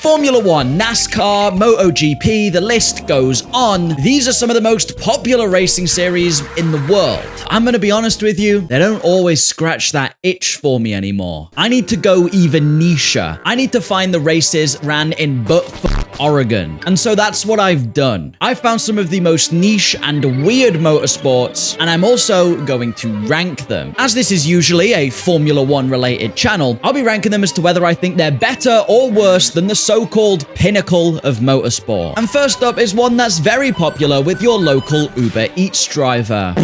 Formula One, NASCAR, MotoGP, the list goes on. These are some of the most popular racing series in the world. I'm going to be honest with you, they don't always scratch that itch for me anymore. I need to go even nicher. I need to find the races ran in Oregon. And so that's what I've done. I've found some of the most niche and weird motorsports, and I'm also going to rank them. As this is usually a Formula One related channel, I'll be ranking them as to whether I think they're better or worse than the so-called pinnacle of motorsport. And first up is one that's very popular with your local Uber Eats driver.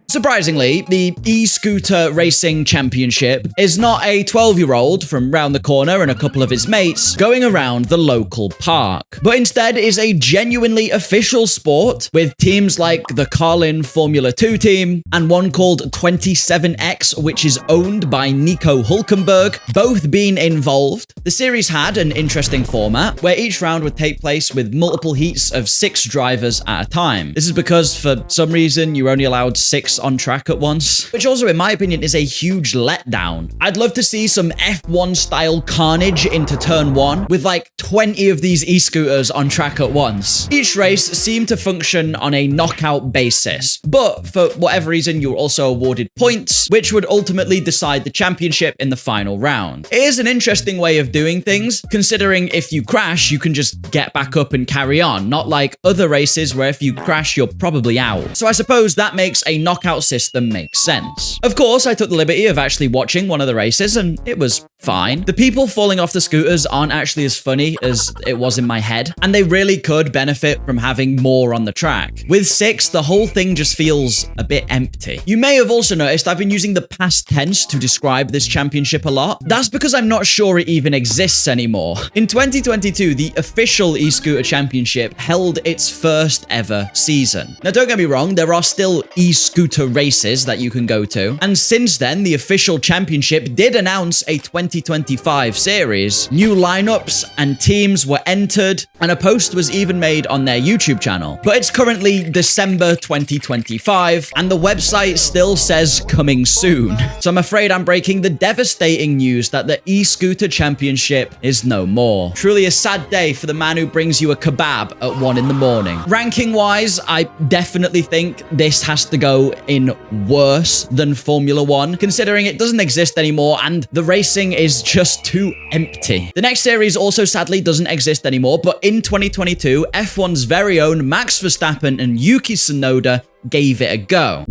Surprisingly, the e-scooter racing championship is not a 12-year-old from round the corner and a couple of his mates going around the local park, but instead is a genuinely official sport with teams like the Carlin Formula 2 team and one called 27X, which is owned by Nico Hulkenberg, both being involved. The series had an interesting format where each round would take place with multiple heats of 6 drivers at a time. This is because for some reason you're only allowed 6 on track at once, which also in my opinion is a huge letdown. I'd love to see some F1 style carnage into turn 1 with like 20 of these e-scooters on track at once. Each race seemed to function on a knockout basis, but for whatever reason you were also awarded points, which would ultimately decide the championship in the final round. It is an interesting way of doing things, considering if you crash you can just get back up and carry on, not like other races where if you crash you're probably out. So I suppose that makes a knockout system makes sense. Of course, I took the liberty of actually watching one of the races and it was fine. The people falling off the scooters aren't actually as funny as it was in my head, and they really could benefit from having more on the track. With 6, the whole thing just feels a bit empty. You may have also noticed I've been using the past tense to describe this championship a lot. That's because I'm not sure it even exists anymore. In 2022, the official e-scooter championship held its first ever season. Now don't get me wrong, there are still e-scooter races that you can go to, and since then the official championship did announce a 2025 series. New lineups and teams were entered, and a post was even made on their YouTube channel. But it's currently December 2025 and the website still says coming soon. So I'm afraid I'm breaking the devastating news that the e-scooter championship is no more. Truly a sad day for the man who brings you a kebab at 1 in the morning. Ranking wise, I definitely think this has to go in worse than Formula One, considering it doesn't exist anymore and the racing is just too empty. The next series also sadly doesn't exist anymore, but in 2022, F1's very own Max Verstappen and Yuki Tsunoda gave it a go.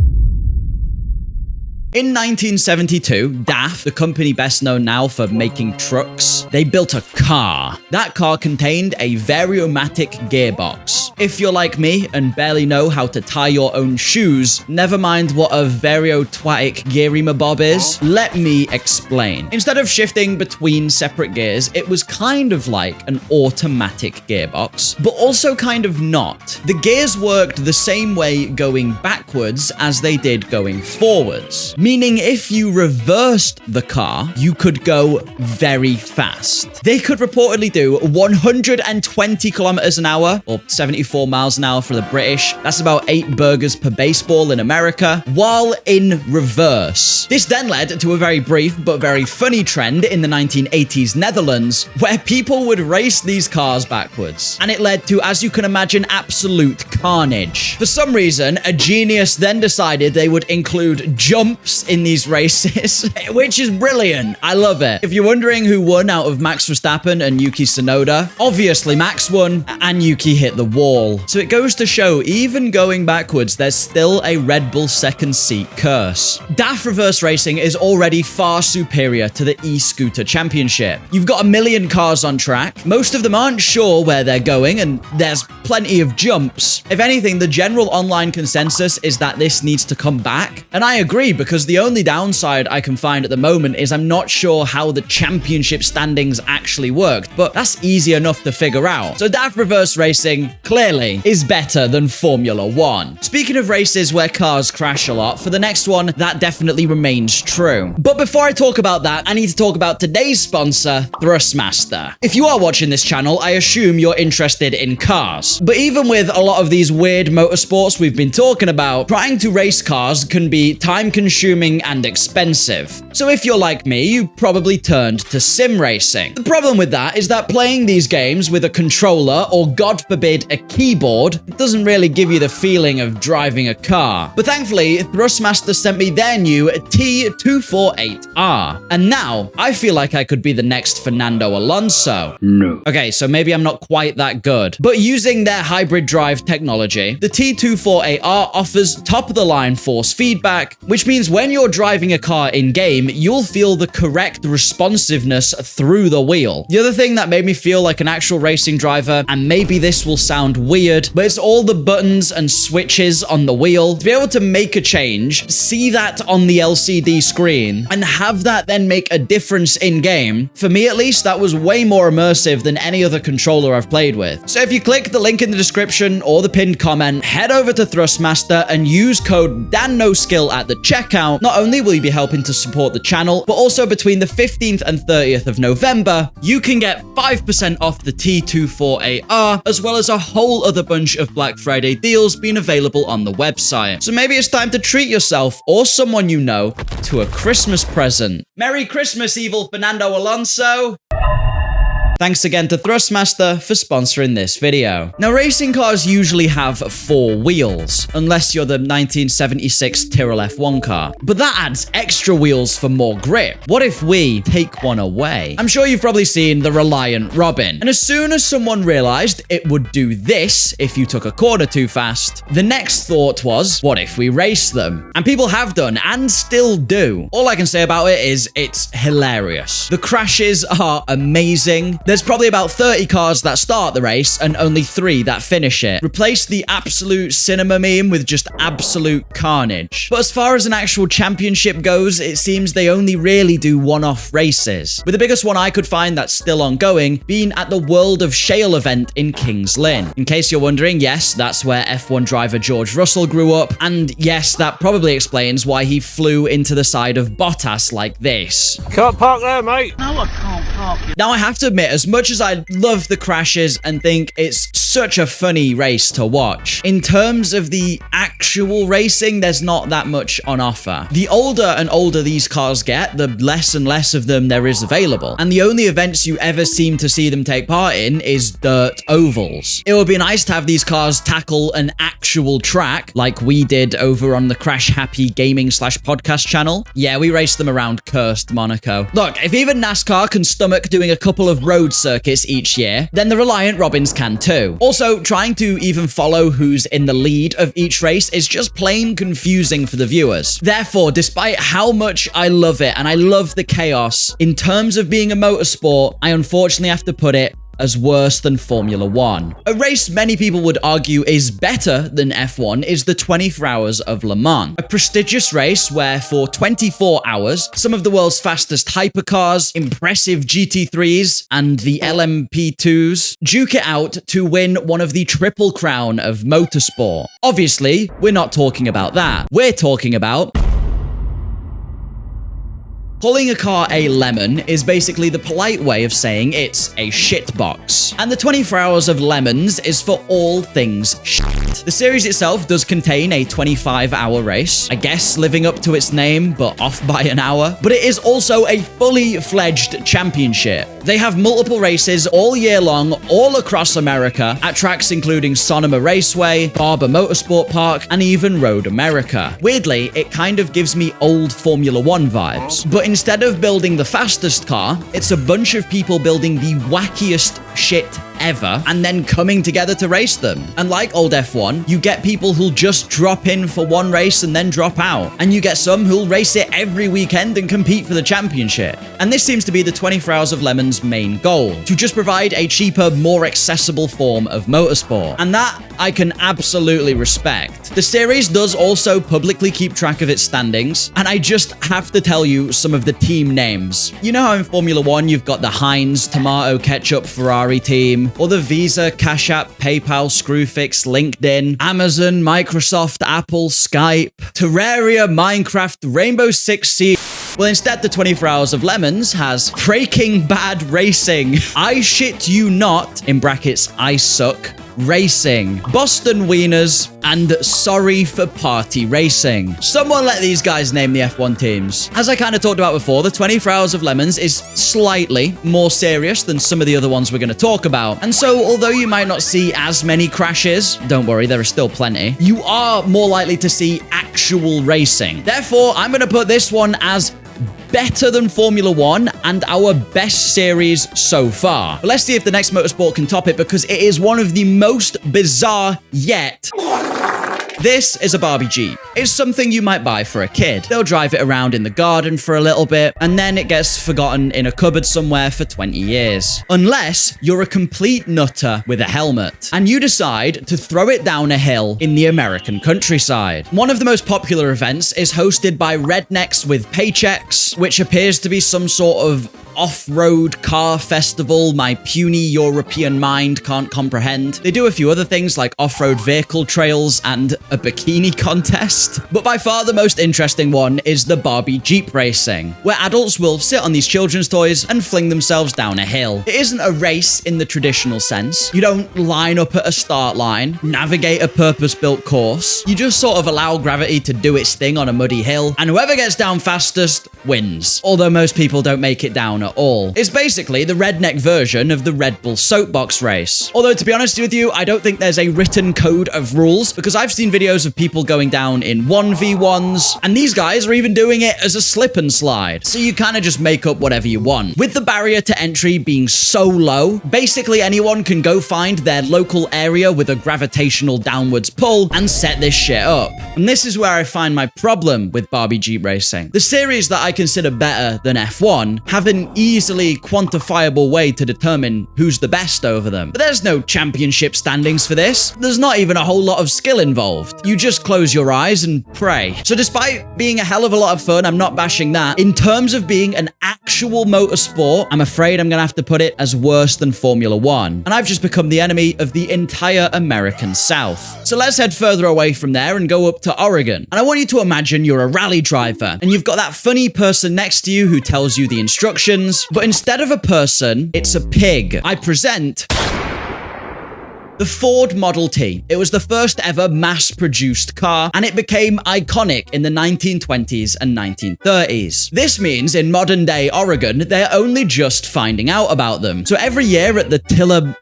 In 1972, DAF, the company best known now for making trucks, they built a car. That car contained a variomatic gearbox. If you're like me and barely know how to tie your own shoes, never mind what a variotwatic gearemabob is, let me explain. Instead of shifting between separate gears, it was kind of like an automatic gearbox, but also kind of not. The gears worked the same way going backwards as they did going forwards. Meaning if you reversed the car, you could go very fast. They could reportedly do 120 kilometers an hour, or 74 miles an hour for the British. That's about 8 burgers per baseball in America, while in reverse. This then led to a very brief but very funny trend in the 1980s Netherlands, where people would race these cars backwards. And it led to, as you can imagine, absolute carnage. For some reason, a genius then decided they would include jumps in these races, which is brilliant. I love it. If you're wondering who won out of Max Verstappen and Yuki Tsunoda, obviously Max won and Yuki hit the wall. So it goes to show, even going backwards, there's still a Red Bull second seat curse. DAF reverse racing is already far superior to the e-scooter championship. You've got a million cars on track. Most of them aren't sure where they're going, and there's plenty of jumps. If anything, the general online consensus is that this needs to come back. And I agree, because the only downside I can find at the moment is I'm not sure how the championship standings actually worked, but that's easy enough to figure out. So DAF reverse racing clearly is better than Formula One. Speaking of races where cars crash a lot, for the next one, that definitely remains true. But before I talk about that, I need to talk about today's sponsor, Thrustmaster. If you are watching this channel, I assume you're interested in cars. But even with a lot of these weird motorsports we've been talking about, trying to race cars can be time-consuming time-consuming and expensive. So if you're like me, you probably turned to sim racing. The problem with that is that playing these games with a controller or, God forbid, a keyboard doesn't really give you the feeling of driving a car. But thankfully, Thrustmaster sent me their new T248R. And now, I feel like I could be the next Fernando Alonso. No. Okay, so maybe I'm not quite that good. But using their hybrid drive technology, the T248R offers top-of-the-line force feedback, which means when you're driving a car in-game, you'll feel the correct responsiveness through the wheel. The other thing that made me feel like an actual racing driver, and maybe this will sound weird, but it's all the buttons and switches on the wheel. To be able to make a change, see that on the LCD screen, and have that then make a difference in-game, for me at least, that was way more immersive than any other controller I've played with. So if you click the link in the description or the pinned comment, head over to Thrustmaster and use code DANNOSKILL at the checkout. Not only will you be helping to support the channel, but also between the 15th and 30th of November, you can get 5% off the T248R, as well as a whole other bunch of Black Friday deals being available on the website. So maybe it's time to treat yourself or someone you know to a Christmas present. Merry Christmas, evil Fernando Alonso! Thanks again to Thrustmaster for sponsoring this video. Now, racing cars usually have 4 wheels, unless you're the 1976 Tyrrell F1 car. But that adds extra wheels for more grip. What if we take one away? I'm sure you've probably seen the Reliant Robin. And as soon as someone realized it would do this if you took a corner too fast, the next thought was, what if we race them? And people have done and still do. All I can say about it is it's hilarious. The crashes are amazing. There's probably about 30 cars that start the race and only 3 that finish it. Replace the absolute cinema meme with just absolute carnage. But as far as an actual championship goes, it seems they only really do one-off races, with the biggest one I could find that's still ongoing being at the World of Shale event in Kings Lynn. In case you're wondering, yes, that's where F1 driver George Russell grew up, and yes, that probably explains why he flew into the side of Bottas like this. Can't park there, mate. No, I can't park. Now, I have to admit, as much as I love the crashes and think it's such a funny race to watch, in terms of the actual racing, there's not that much on offer. The older and older these cars get, the less and less of them there is available. And the only events you ever seem to see them take part in is dirt ovals. It would be nice to have these cars tackle an actual track like we did over on the Crash Happy Gaming / podcast channel. Yeah, we raced them around cursed Monaco. Look, if even NASCAR can stomach doing a couple of road circuits each year, then the Reliant Robins can too. Also, trying to even follow who's in the lead of each race is just plain confusing for the viewers. Therefore, despite how much I love it and I love the chaos, in terms of being a motorsport, I unfortunately have to put it as worse than Formula 1. A race many people would argue is better than F1 is the 24 Hours of Le Mans, a prestigious race where for 24 hours, some of the world's fastest hypercars, impressive GT3s, and the LMP2s duke it out to win one of the Triple Crown of Motorsport. Obviously, we're not talking about that. We're talking about calling a car a lemon is basically the polite way of saying it's a shitbox. And the 24 Hours of Lemons is for all things shit. The series itself does contain a 25-hour race, I guess living up to its name, but off by an hour. But it is also a fully fledged championship. They have multiple races all year long, all across America, at tracks including Sonoma Raceway, Barber Motorsport Park, and even Road America. Weirdly, it kind of gives me old Formula 1 vibes. But instead of building the fastest car, it's a bunch of people building the wackiest shit ever and then coming together to race them. And like old F1, you get people who'll just drop in for one race and then drop out. And you get some who'll race it every weekend and compete for the championship. And this seems to be the 24 Hours of Lemon's main goal, to just provide a cheaper, more accessible form of motorsport. And that I can absolutely respect. The series does also publicly keep track of its standings, and I just have to tell you some of the team names. You know how in Formula 1 you've got the Heinz, Tomato, Ketchup, Ferrari team, or the Visa, Cash App, PayPal, Screwfix, LinkedIn, Amazon, Microsoft, Apple, Skype, Terraria, Minecraft, Rainbow Six Siege. Well, instead, the 24 Hours of Lemons has Breaking Bad Racing, I Shit You Not, in brackets, I Suck, Racing, Boston Wieners, and Sorry for Party Racing. Someone let these guys name the F1 teams. As I kind of talked about before, the 24 Hours of Lemons is slightly more serious than some of the other ones we're going to talk about. And so, although you might not see as many crashes, don't worry, there are still plenty, you are more likely to see actual racing. Therefore, I'm going to put this one as better than Formula One and our best series so far. But let's see if the next Motorsport can top it, because it is one of the most bizarre yet. This is a Barbie Jeep. It's something you might buy for a kid. They'll drive it around in the garden for a little bit, and then it gets forgotten in a cupboard somewhere for 20 years. Unless you're a complete nutter with a helmet, and you decide to throw it down a hill in the American countryside. One of the most popular events is hosted by rednecks with paychecks, which appears to be some sort of off-road car festival my puny European mind can't comprehend. They do a few other things like off-road vehicle trails and a bikini contest. But by far the most interesting one is the Barbie Jeep Racing, where adults will sit on these children's toys and fling themselves down a hill. It isn't a race in the traditional sense. You don't line up at a start line, navigate a purpose-built course. You just sort of allow gravity to do its thing on a muddy hill, and whoever gets down fastest wins. Although most people don't make it down at all. It's basically the redneck version of the Red Bull soapbox race. Although, to be honest with you, I don't think there's a written code of rules, because I've seen videos of people going down in 1v1s, and these guys are even doing it as a slip and slide. So you kind of just make up whatever you want. With the barrier to entry being so low, basically anyone can go find their local area with a gravitational downwards pull and set this shit up. And this is where I find my problem with Barbie Jeep Racing. The series that I consider better than F1 have an easily quantifiable way to determine who's the best over them. But there's no championship standings for this. There's not even a whole lot of skill involved. You just close your eyes and pray. So despite being a hell of a lot of fun, I'm not bashing that. In terms of being an actual motorsport, I'm afraid I'm gonna have to put it as worse than Formula One. And I've just become the enemy of the entire American South. So let's head further away from there and go up to Oregon. And I want you to imagine you're a rally driver and you've got that funny person next to you who tells you the instructions, but instead of a person, it's a pig. I present the Ford Model T. It was the first ever mass-produced car, and it became iconic in the 1920s and 1930s. This means in modern-day Oregon, they're only just finding out about them. So every year at the Tillamook.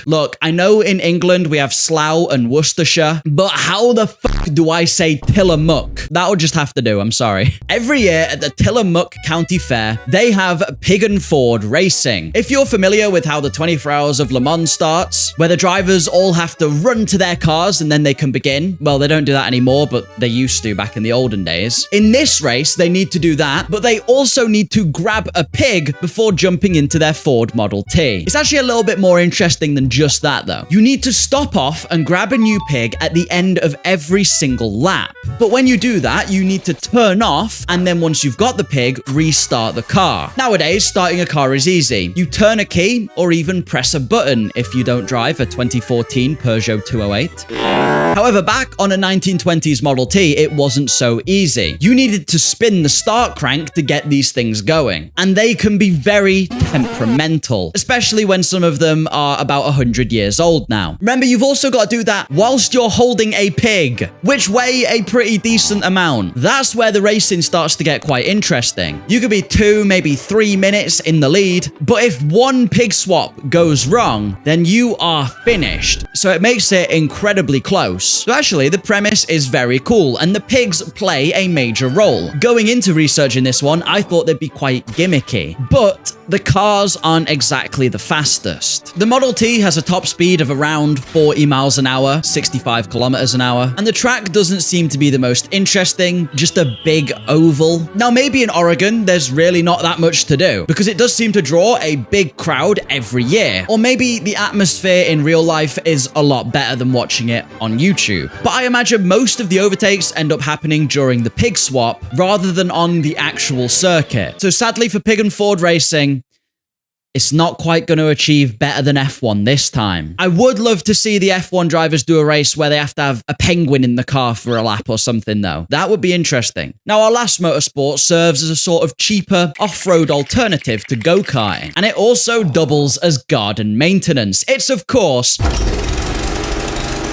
Look, I know in England we have Slough and Worcestershire, but how the fuck do I say Tillamook? That'll just have to do, I'm sorry. Every year at the Tillamook County Fair, they have Pig and Ford Racing. If you're familiar with how the 24 Hours of Le Mans starts, where the drivers all have to run to their cars and then they can begin, well, they don't do that anymore, but they used to back in the olden days. In this race, they need to do that, but they also need to grab a pig before jumping into their Ford Model T. It's actually a little bit more interesting than just that, though. You need to stop off and grab a new pig at the end of every single lap. But when you do that, you need to turn off, and then once you've got the pig, restart the car. Nowadays, starting a car is easy. You turn a key or even press a button if you don't drive a 2014 Peugeot 208. However, back on a 1920s Model T, it wasn't so easy. You needed to spin the start crank to get these things going. And they can be very temperamental, especially when some of them are about 100 years old now. Remember, you've also got to do that whilst you're holding a pig, which weigh a pretty decent amount. That's where the racing starts to get quite interesting. You could be 2, maybe 3 minutes in the lead, but if one pig swap goes wrong, then you are finished. So it makes it incredibly close. So actually, the premise is very cool, and the pigs play a major role. Going into researching this one, I thought they'd be quite gimmicky, but the cars aren't exactly the fastest. The Model T has a top speed of around 40 miles an hour, 65 kilometers an hour, and the track doesn't seem to be the most interesting, just a big oval. Now, maybe in Oregon, there's really not that much to do, because it does seem to draw a big crowd every year. Or maybe the atmosphere in real life is a lot better than watching it on YouTube. But I imagine most of the overtakes end up happening during the pig swap, rather than on the actual circuit. So sadly for Pig and Ford Racing, it's not quite going to achieve better than F1 this time. I would love to see the F1 drivers do a race where they have to have a penguin in the car for a lap or something, though. That would be interesting. Now, our last motorsport serves as a sort of cheaper off-road alternative to go-karting, and it also doubles as garden maintenance. It's, of course...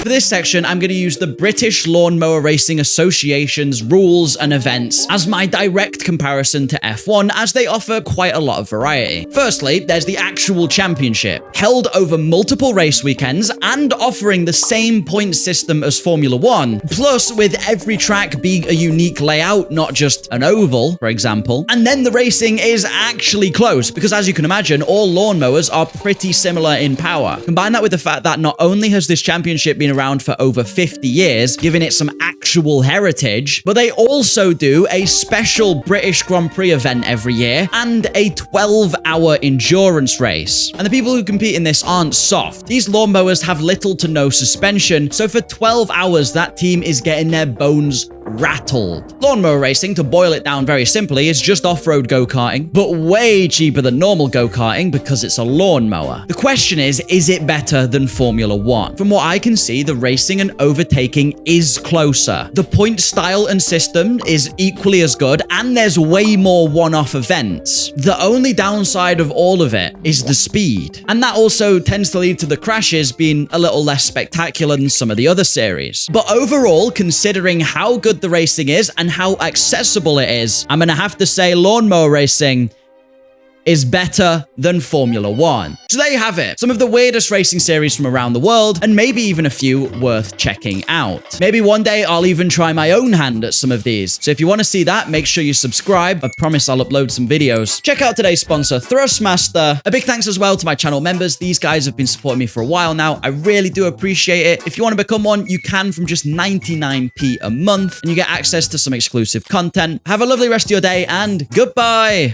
For this section, I'm going to use the British Lawnmower Racing Association's rules and events as my direct comparison to F1, as they offer quite a lot of variety. Firstly, there's the actual championship, held over multiple race weekends and offering the same point system as Formula 1, plus with every track being a unique layout, not just an oval, for example. And then the racing is actually close, because as you can imagine, all lawnmowers are pretty similar in power. Combine that with the fact that not only has this championship been around for over 50 years, giving it some actual heritage, but they also do a special British Grand Prix event every year and a 12-hour endurance race. And the people who compete in this aren't soft. These lawnmowers have little to no suspension, so for 12 hours, that team is getting their bones rattled. Lawnmower racing, to boil it down very simply, is just off-road go-karting, but way cheaper than normal go-karting because it's a lawnmower. The question is it better than Formula 1? From what I can see, the racing and overtaking is closer. The point style and system is equally as good, and there's way more one-off events. The only downside of all of it is the speed, and that also tends to lead to the crashes being a little less spectacular than some of the other series. But overall, considering how good the racing is and how accessible it is, I'm gonna have to say lawnmower racing is better than Formula 1. So there you have it. Some of the weirdest racing series from around the world, and maybe even a few worth checking out. Maybe one day I'll even try my own hand at some of these. So if you want to see that, make sure you subscribe. I promise I'll upload some videos. Check out today's sponsor, Thrustmaster. A big thanks as well to my channel members. These guys have been supporting me for a while now. I really do appreciate it. If you want to become one, you can from just 99p a month, and you get access to some exclusive content. Have a lovely rest of your day, and goodbye.